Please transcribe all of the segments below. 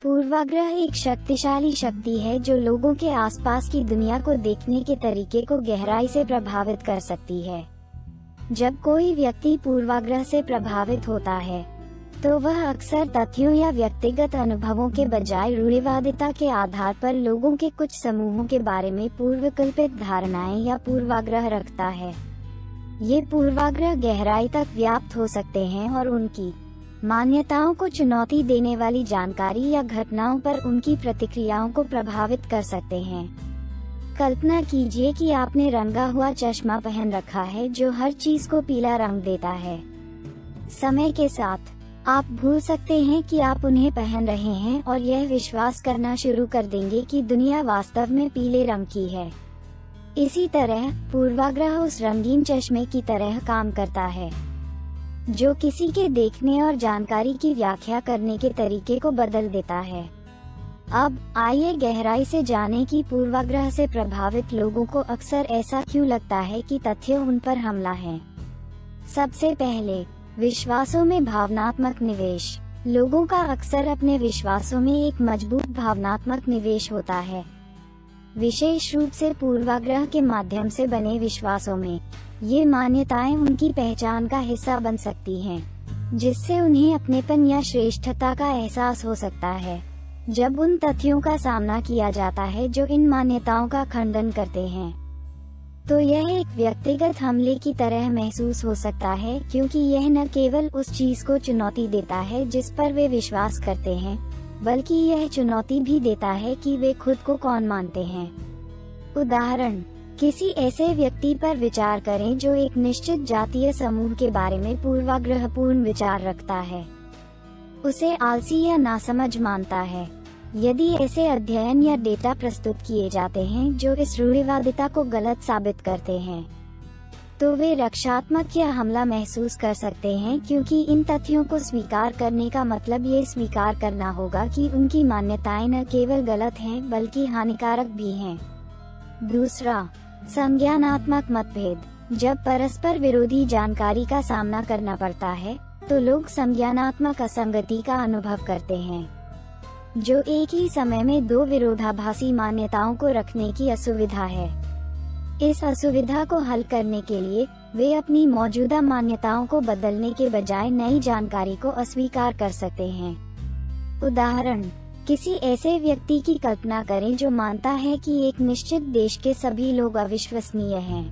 पूर्वाग्रह एक शक्तिशाली शक्ति है जो लोगों के आसपास की दुनिया को देखने के तरीके को गहराई से प्रभावित कर सकती है। जब कोई व्यक्ति पूर्वाग्रह से प्रभावित होता है, तो वह अक्सर तथ्यों या व्यक्तिगत अनुभवों के बजाय रूढ़िवादिता के आधार पर लोगों के कुछ समूहों के बारे में पूर्वकल्पित धारणाएं या पूर्वाग्रह रखता है। ये पूर्वाग्रह गहराई तक व्याप्त हो सकते हैं और उनकी मान्यताओं को चुनौती देने वाली जानकारी या घटनाओं पर उनकी प्रतिक्रियाओं को प्रभावित कर सकते हैं। कल्पना कीजिए कि आपने रंगा हुआ चश्मा पहन रखा है जो हर चीज को पीला रंग देता है। समय के साथ आप भूल सकते हैं कि आप उन्हें पहन रहे हैं और यह विश्वास करना शुरू कर देंगे कि दुनिया वास्तव में पीले रंग की है। इसी तरह पूर्वाग्रह उस रंगीन चश्मे की तरह काम करता है जो किसी के देखने और जानकारी की व्याख्या करने के तरीके को बदल देता है। अब आइए गहराई से जानें कि पूर्वाग्रह से प्रभावित लोगों को अक्सर ऐसा क्यों लगता है कि तथ्य उन पर हमला है। सबसे पहले, विश्वासों में भावनात्मक निवेश। लोगों का अक्सर अपने विश्वासों में एक मजबूत भावनात्मक निवेश होता है, विशेष रूप से पूर्वाग्रह के माध्यम से बने विश्वासों में। ये मान्यताएं उनकी पहचान का हिस्सा बन सकती हैं, जिससे उन्हें अपनेपन या श्रेष्ठता का एहसास हो सकता है। जब उन तथ्यों का सामना किया जाता है जो इन मान्यताओं का खंडन करते हैं, तो यह एक व्यक्तिगत हमले की तरह महसूस हो सकता है, क्योंकि यह न केवल उस चीज को चुनौती देता है जिस पर वे विश्वास करते हैं, बल्कि यह चुनौती भी देता है कि वे खुद को कौन मानते हैं। उदाहरण, किसी ऐसे व्यक्ति पर विचार करें जो एक निश्चित जातीय समूह के बारे में पूर्वाग्रहपूर्ण विचार रखता है, उसे आलसी या नासमझ मानता है। यदि ऐसे अध्ययन या डेटा प्रस्तुत किए जाते हैं जो इस रूढ़िवादिता को गलत साबित करते हैं, तो वे रक्षात्मक या हमला महसूस कर सकते हैं, क्योंकि इन तथ्यों को स्वीकार करने का मतलब ये स्वीकार करना होगा कि उनकी मान्यताएं न केवल गलत हैं बल्कि हानिकारक भी हैं। दूसरा, संज्ञानात्मक मतभेद। जब परस्पर विरोधी जानकारी का सामना करना पड़ता है, तो लोग संज्ञानात्मक असंगति का अनुभव करते हैं, जो एक ही समय में दो विरोधाभासी मान्यताओं को रखने की असुविधा है। इस असुविधा को हल करने के लिए वे अपनी मौजूदा मान्यताओं को बदलने के बजाय नई जानकारी को अस्वीकार कर सकते हैं। उदाहरण, किसी ऐसे व्यक्ति की कल्पना करें जो मानता है कि एक निश्चित देश के सभी लोग अविश्वसनीय हैं।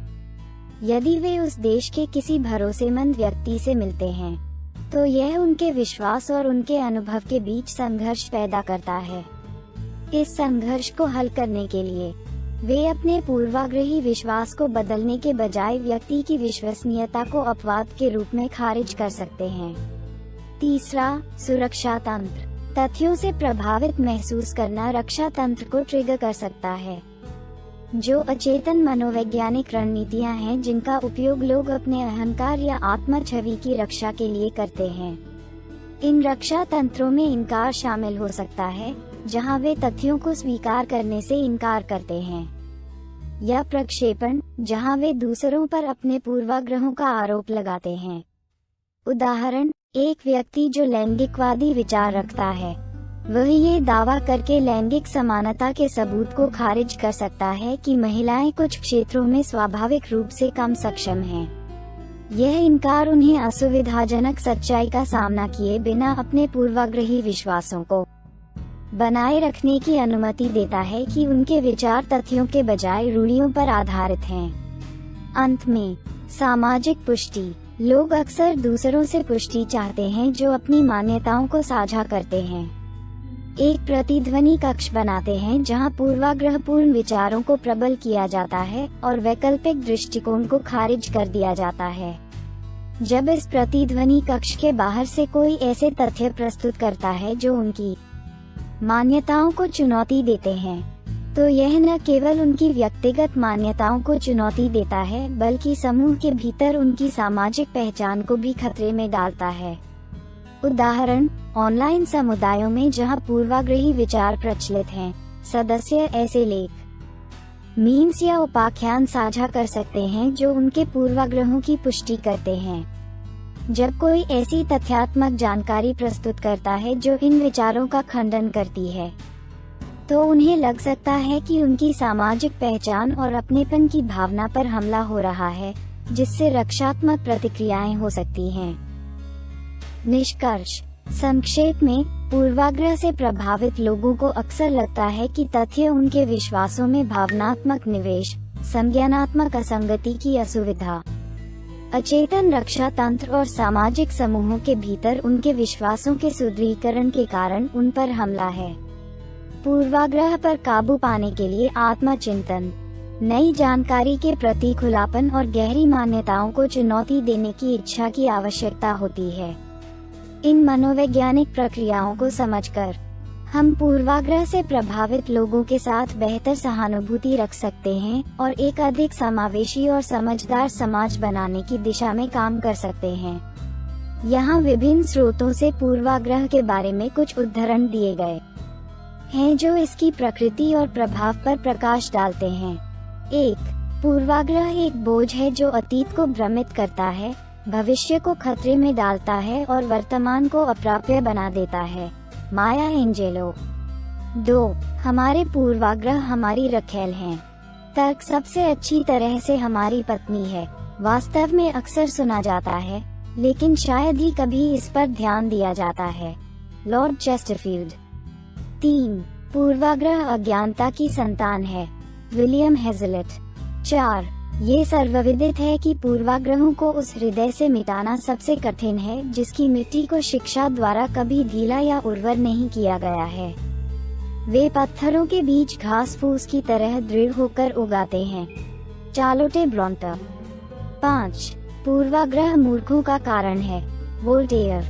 यदि वे उस देश के किसी भरोसेमंद व्यक्ति से मिलते हैं, तो यह उनके विश्वास और उनके अनुभव के बीच संघर्ष पैदा करता है। इस संघर्ष को हल करने के लिए वे अपने पूर्वाग्रही विश्वास को बदलने के बजाय व्यक्ति की विश्वसनीयता को अपवाद के रूप में खारिज कर सकते हैं। तीसरा, सुरक्षा तंत्र। तथ्यों से प्रभावित महसूस करना रक्षा तंत्र को ट्रिगर कर सकता है, जो अचेतन मनोवैज्ञानिक रणनीतियां हैं जिनका उपयोग लोग अपने अहंकार या आत्म छवि की रक्षा के लिए करते हैं। इन रक्षा तंत्रों में इनकार शामिल हो सकता है, जहां वे तथ्यों को स्वीकार करने से इनकार करते हैं, या प्रक्षेपण, जहां वे दूसरों पर अपने पूर्वाग्रहों का आरोप लगाते हैं। उदाहरण, एक व्यक्ति जो लैंगिकवादी विचार रखता है, वह ये दावा करके लैंगिक समानता के सबूत को खारिज कर सकता है कि महिलाएं कुछ क्षेत्रों में स्वाभाविक रूप से कम सक्षम हैं। यह इनकार उन्हें असुविधाजनक सच्चाई का सामना किए बिना अपने पूर्वाग्रही विश्वासों को बनाए रखने की अनुमति देता है कि उनके विचार तथ्यों के बजाय रूढ़ियों पर आधारित हैं। अंत में, सामाजिक पुष्टि। लोग अक्सर दूसरों से पुष्टि चाहते हैं जो अपनी मान्यताओं को साझा करते हैं। एक प्रतिध्वनि कक्ष बनाते हैं जहां पूर्वाग्रहपूर्ण विचारों को प्रबल किया जाता है और वैकल्पिक दृष्टिकोण को खारिज कर दिया जाता है। जब इस प्रतिध्वनि कक्ष के बाहर से कोई ऐसे तथ्य प्रस्तुत करता है जो उनकी मान्यताओं को चुनौती देते हैं, तो यह न केवल उनकी व्यक्तिगत मान्यताओं को चुनौती देता है, बल्कि समूह के भीतर उनकी सामाजिक पहचान को भी खतरे में डालता है। उदाहरण, ऑनलाइन समुदायों में जहां पूर्वाग्रही विचार प्रचलित हैं, सदस्य ऐसे लेख, मीम्स या उपाख्यान साझा कर सकते हैं जो उनके पूर्वाग्रहों की पुष्टि करते हैं। जब कोई ऐसी तथ्यात्मक जानकारी प्रस्तुत करता है जो इन विचारों का खंडन करती है, तो उन्हें लग सकता है कि उनकी सामाजिक पहचान और अपनेपन की भावना पर हमला हो रहा है, जिससे रक्षात्मक प्रतिक्रियाएं हो सकती हैं। निष्कर्ष: संक्षेप में, पूर्वाग्रह से प्रभावित लोगों को अक्सर लगता है कि तथ्य उनके विश्वासों में भावनात्मक निवेश, संज्ञानात्मक असंगति की असुविधा, अचेतन रक्षा तंत्र और सामाजिक समूहों के भीतर उनके विश्वासों के सुदृढ़ीकरण के कारण उन पर हमला है। पूर्वाग्रह पर काबू पाने के लिए आत्मचिंतन, नई जानकारी के प्रति खुलापन और गहरी मान्यताओं को चुनौती देने की इच्छा की आवश्यकता होती है। इन मनोवैज्ञानिक प्रक्रियाओं को समझकर हम पूर्वाग्रह से प्रभावित लोगों के साथ बेहतर सहानुभूति रख सकते हैं और एक अधिक समावेशी और समझदार समाज बनाने की दिशा में काम कर सकते हैं। यहाँ विभिन्न स्रोतों से पूर्वाग्रह के बारे में कुछ उदाहरण दिए गए हैं जो इसकी प्रकृति और प्रभाव पर प्रकाश डालते हैं। 1. पूर्वाग्रह एक बोझ है जो अतीत को भ्रमित करता है, भविष्य को खतरे में डालता है और वर्तमान को अप्राप्य बना देता है। माया एंजेलो। 2. हमारे पूर्वाग्रह हमारी रखेल हैं। तर्क सबसे अच्छी तरह से हमारी पत्नी है, वास्तव में अक्सर सुना जाता है, लेकिन शायद ही कभी इस पर ध्यान दिया जाता है। Lord Chesterfield. 3. पूर्वाग्रह अज्ञानता की संतान है। विलियम हेजलिट। 4. ये सर्वविदित है कि पूर्वाग्रहों को उस हृदय से मिटाना सबसे कठिन है जिसकी मिट्टी को शिक्षा द्वारा कभी ढीला या उर्वर नहीं किया गया है। वे पत्थरों के बीच घास फूस की तरह दृढ़ होकर उगाते हैं। Charlotte Brontë. 5. पूर्वाग्रह मूर्खों का कारण है। वोल्टेयर।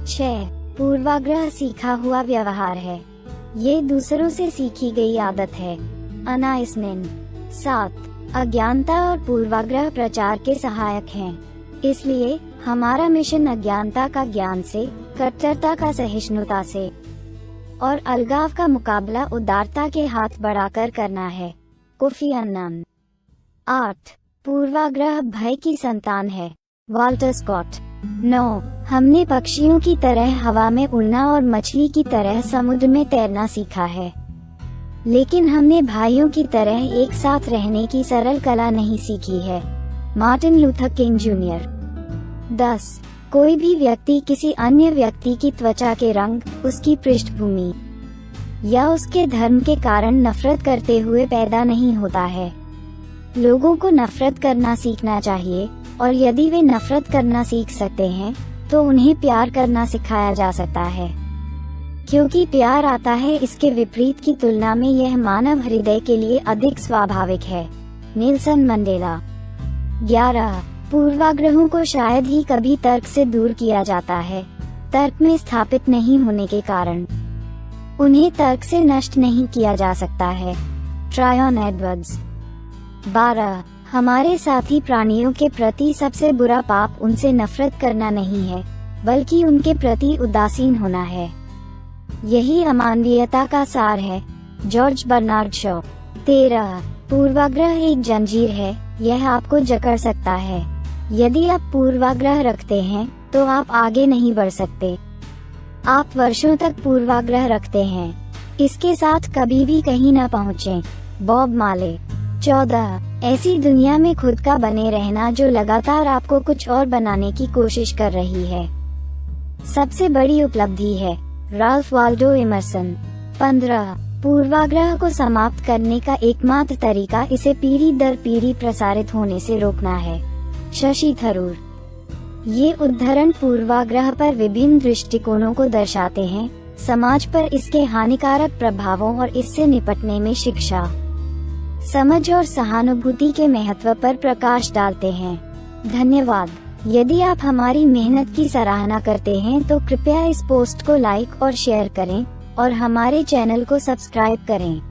6. पूर्वाग्रह सीखा हुआ व्यवहार है। ये दूसरों से सीखी गई आदत है। अन्ना इस्निन। 7. अज्ञानता और पूर्वाग्रह प्रचार के सहायक हैं। इसलिए हमारा मिशन अज्ञानता का ज्ञान से, कट्टरता का सहिष्णुता से और अलगाव का मुकाबला उदारता के हाथ बढ़ाकर करना है। Kofi Annan. 8. पूर्वाग्रह भय की संतान है। Walter Scott. 9. हमने पक्षियों की तरह हवा में उड़ना और मछली की तरह समुद्र में तैरना सीखा है, लेकिन हमने भाइयों की तरह एक साथ रहने की सरल कला नहीं सीखी है। Martin Luther king junior. 10. कोई भी व्यक्ति किसी अन्य व्यक्ति की त्वचा के रंग, उसकी पृष्ठभूमि या उसके धर्म के कारण नफरत करते हुए पैदा नहीं होता है। लोगों को नफरत करना सीखना चाहिए, और यदि वे नफरत करना सीख सकते हैं, तो उन्हें प्यार करना सिखाया जा सकता है, क्योंकि प्यार आता है इसके विपरीत की तुलना में यह मानव हृदय के लिए अधिक स्वाभाविक है। Nelson Mandela. 11. पूर्वाग्रहों को शायद ही कभी तर्क से दूर किया जाता है, तर्क में स्थापित नहीं होने के कारण। उन्हें तर्क से नष्ट नहीं किया जा सकता है। ट्रायन एडवर्ड्स। 12. हमारे साथी प्राणियों के प्रति सबसे बुरा पाप उनसे नफरत करना नहीं है, बल्कि उनके प्रति उदासीन होना है। यही अमानवीयता का सार है। George Bernard Shaw. 13. पूर्वाग्रह एक जंजीर है, यह आपको जकड़ सकता है। यदि आप पूर्वाग्रह रखते हैं, तो आप आगे नहीं बढ़ सकते। आप वर्षों तक पूर्वाग्रह रखते हैं, इसके साथ कभी भी कहीं न पहुँचें। बॉब माले। 14. ऐसी दुनिया में खुद का बने रहना जो लगातार आपको कुछ और बनाने की कोशिश कर रही है, सबसे बड़ी उपलब्धि है। Ralph Waldo immersion. 15. पूर्वाग्रह को समाप्त करने का एकमात्र तरीका इसे पीढ़ी दर पीढ़ी प्रसारित होने से रोकना है। शशि थरूर। ये उदाहरण पूर्वाग्रह पर विभिन्न दृष्टिकोणों को दर्शाते हैं, समाज पर इसके हानिकारक प्रभावों और इससे निपटने में शिक्षा, समझ और सहानुभूति के महत्व पर प्रकाश डालते हैं। धन्यवाद। यदि आप हमारी मेहनत की सराहना करते हैं तो कृपया इस पोस्ट को लाइक और शेयर करें और हमारे चैनल को सब्सक्राइब करें।